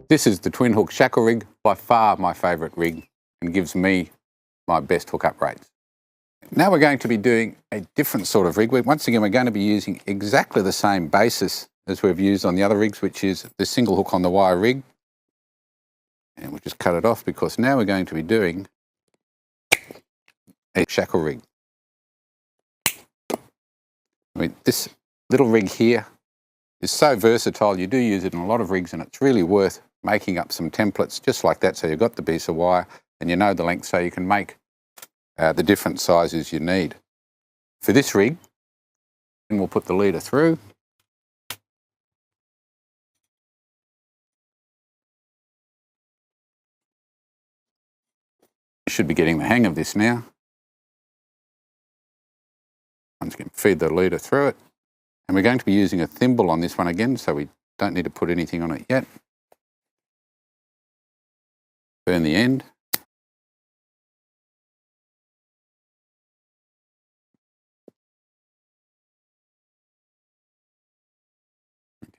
This is the twin hook shackle rig, by far my favourite rig, and gives me my best hookup rates. Now we're going to be doing a different sort of rig. Once again, we're going to be using exactly the same basis as we've used on the other rigs, which is the single hook on the wire rig. And we'll just cut it off because now we're going to be doing a shackle rig. I mean, this little rig here is so versatile. You do use it in a lot of rigs, and it's really worth making up some templates just like that, so you've got the piece of wire and you know the length, so you can make the different sizes you need. For this rig, and we'll put the leader through. You should be getting the hang of this now. Once again, feed the leader through it. And we're going to be using a thimble on this one again, so we don't need to put anything on it yet. Burn the end.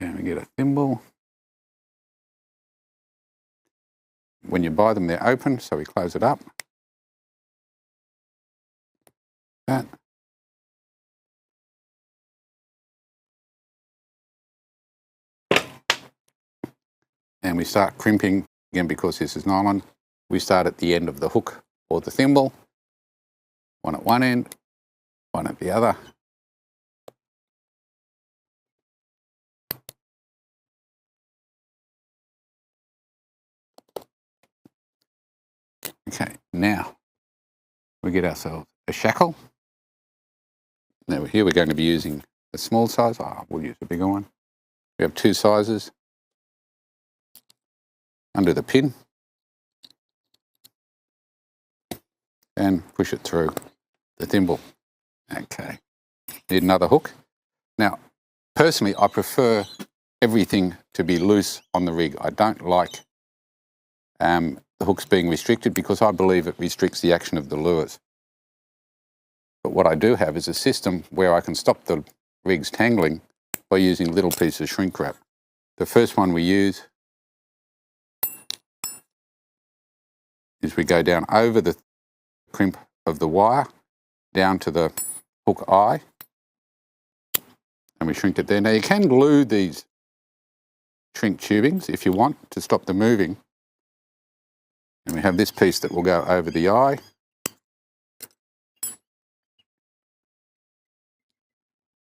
Okay, we get a thimble. When you buy them, they're open, so we close it up. That. And we start crimping, again because this is nylon, we start at the end of the hook or the thimble, one at one end, one at the other. Okay, now we get ourselves a shackle. Now here we're going to be using a small size. We'll use a bigger one. We have two sizes. Under the pin and push it through the thimble. Okay, need another hook. Now, personally, I prefer everything to be loose on the rig. I don't like the hooks being restricted because I believe it restricts the action of the lures. But what I do have is a system where I can stop the rigs tangling by using little pieces of shrink wrap. The first one we use is we go down over the crimp of the wire, down to the hook eye, and we shrink it there. Now you can glue these shrink tubings if you want to stop them moving. And we have this piece that will go over the eye.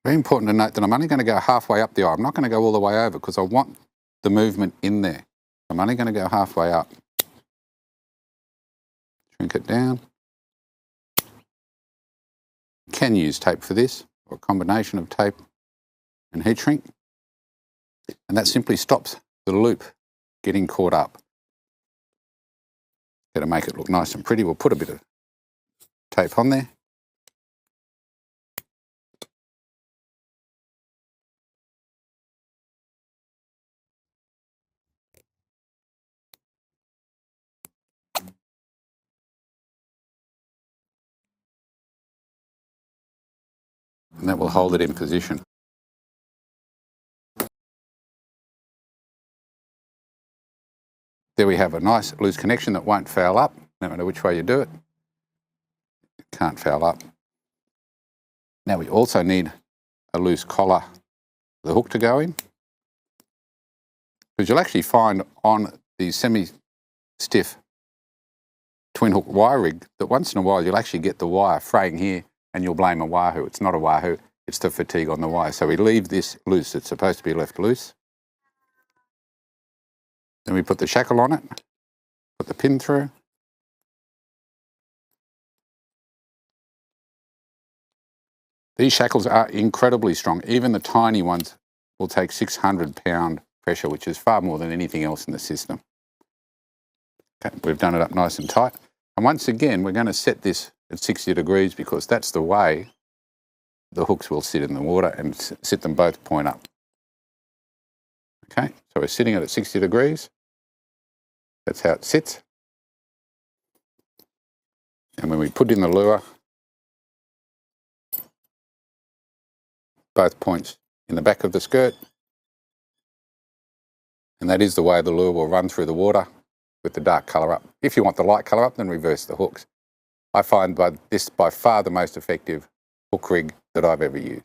Very important to note that I'm only going to go halfway up the eye. I'm not going to go all the way over because I want the movement in there. I'm only going to go halfway up. Shrink it down. You can use tape for this, or a combination of tape and heat shrink. And that simply stops the loop getting caught up. To make it look nice and pretty, we'll put a bit of tape on there. And that will hold it in position. There we have a nice loose connection that won't foul up, no matter which way you do it. It can't foul up. Now we also need a loose collar for the hook to go in. Because you'll actually find on the semi-stiff twin hook wire rig that once in a while you'll actually get the wire fraying here and you'll blame a wahoo. It's not a wahoo, it's the fatigue on the wire. So we leave this loose. It's supposed to be left loose. Then we put the shackle on it, put the pin through. These shackles are incredibly strong. Even the tiny ones will take 600-pound pressure, which is far more than anything else in the system. Okay, we've done it up nice and tight. And once again, we're going to set this at 60 degrees because that's the way the hooks will sit in the water and sit them both point up. Okay, so we're sitting at 60 degrees. That's how it sits. And when we put in the lure, both points in the back of the skirt, And that is the way the lure will run through the water with the dark colour up. If you want the light colour up, then reverse the hooks. I find this by far the most effective hook rig that I've ever used.